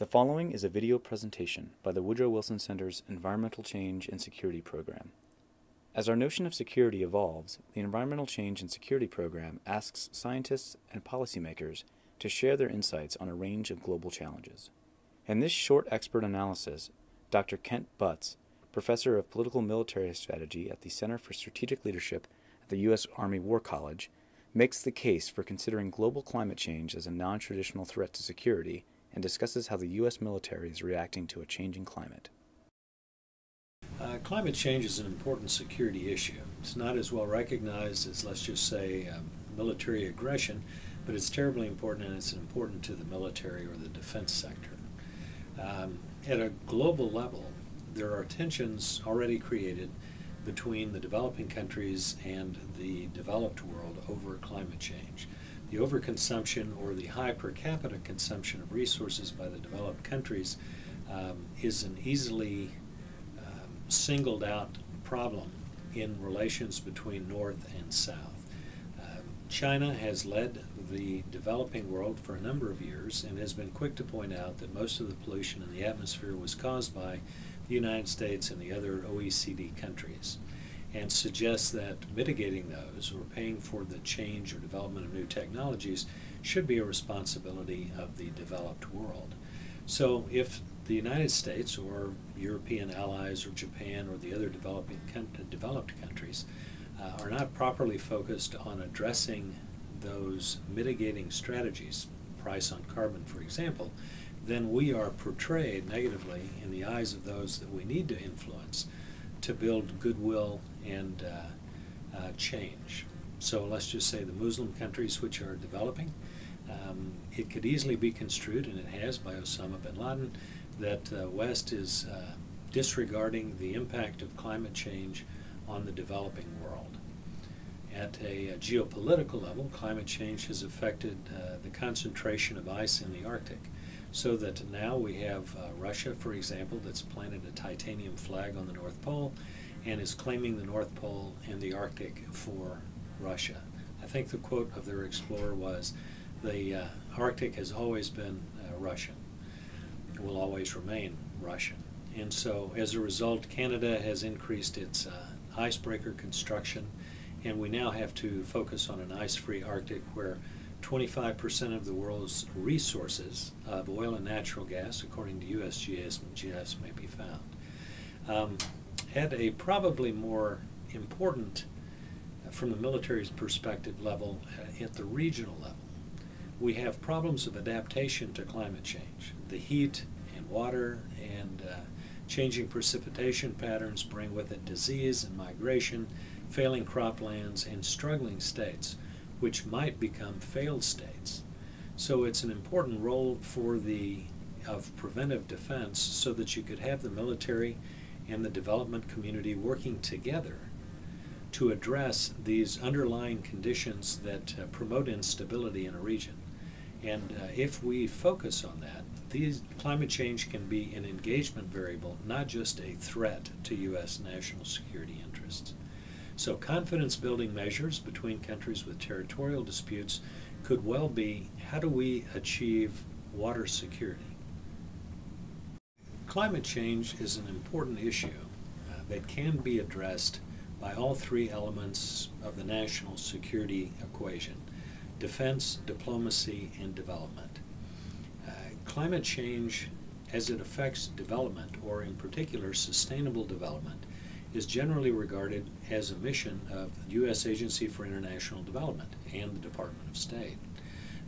The following is a video presentation by the Woodrow Wilson Center's Environmental Change and Security Program. As our notion of security evolves, the Environmental Change and Security Program asks scientists and policymakers to share their insights on a range of global challenges. In this short expert analysis, Dr. Kent Butts, Professor of Political Military Strategy at the Center for Strategic Leadership at the U.S. Army War College, makes the case for considering global climate change as a non-traditional threat to security and discusses how the U.S. military is reacting to a changing climate. Climate change is an important security issue. It's not as well recognized as, let's just say, military aggression, but it's terribly important, and it's important to the military or the defense sector. At a global level, there are tensions already created between the developing countries and the developed world over climate change. The overconsumption or the high per capita consumption of resources by the developed countries is an easily singled out problem in relations between North and South. China has led the developing world for a number of years and has been quick to point out that most of the pollution in the atmosphere was caused by the United States and the other OECD countries, and suggests that mitigating those or paying for the change or development of new technologies should be a responsibility of the developed world. So if the United States or European allies or Japan or the other developed countries are not properly focused on addressing those mitigating strategies, price on carbon for example, then we are portrayed negatively in the eyes of those that we need to influence to build goodwill and change. So let's just say the Muslim countries which are developing, it could easily be construed, and it has by Osama bin Laden, that the West is disregarding the impact of climate change on the developing world. At a geopolitical level, climate change has affected the concentration of ice in the Arctic, so that now we have Russia, for example, that's planted a titanium flag on the North Pole and is claiming the North Pole and the Arctic for Russia. I think the quote of their explorer was, the Arctic has always been Russian. It will always remain Russian. And so as a result, Canada has increased its icebreaker construction, and we now have to focus on an ice-free Arctic where 25% of the world's resources of oil and natural gas, according to USGS, may be found. At a probably more important, from the military's perspective level, at the regional level, we have problems of adaptation to climate change. The heat and water and changing precipitation patterns bring with it disease and migration, failing croplands, and struggling states, which might become failed states. So it's an important role for of preventive defense, so that you could have the military and the development community working together to address these underlying conditions that promote instability in a region. And if we focus on that, climate change can be an engagement variable, not just a threat to U.S. national security interests. So confidence-building measures between countries with territorial disputes could well be, how do we achieve water security? Climate change is an important issue that can be addressed by all three elements of the national security equation: defense, diplomacy, and development. Climate change, as it affects development, or in particular sustainable development, is generally regarded as a mission of the U.S. Agency for International Development and the Department of State.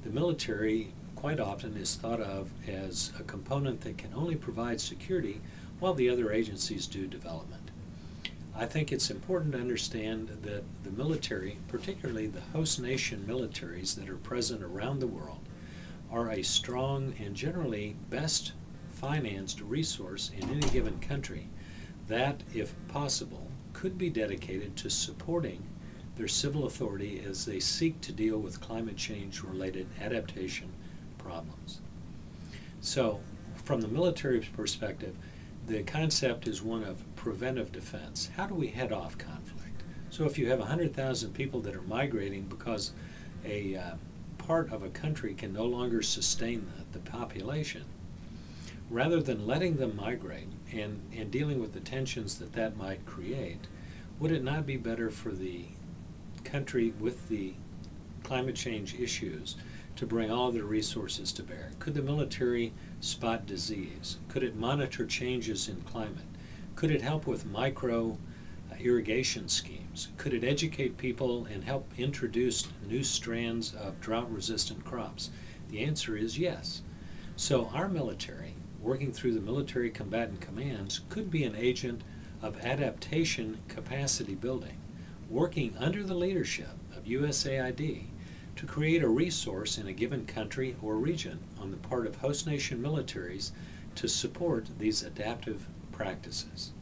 The military quite often is thought of as a component that can only provide security while the other agencies do development. I think it's important to understand that the military, particularly the host nation militaries that are present around the world, are a strong and generally best financed resource in any given country that, if possible, could be dedicated to supporting their civil authority as they seek to deal with climate change related adaptation problems. So from the military's perspective, the concept is one of preventive defense. How do we head off conflict? So if you have 100,000 people that are migrating because a part of a country can no longer sustain the population, rather than letting them migrate and dealing with the tensions that that might create, would it not be better for the country with the climate change issues to bring all their resources to bear? Could the military spot disease? Could it monitor changes in climate? Could it help with micro irrigation schemes? Could it educate people and help introduce new strands of drought-resistant crops? The answer is yes. So our military, working through the military combatant commands, could be an agent of adaptation capacity building, working under the leadership of USAID to create a resource in a given country or region on the part of host nation militaries to support these adaptive practices.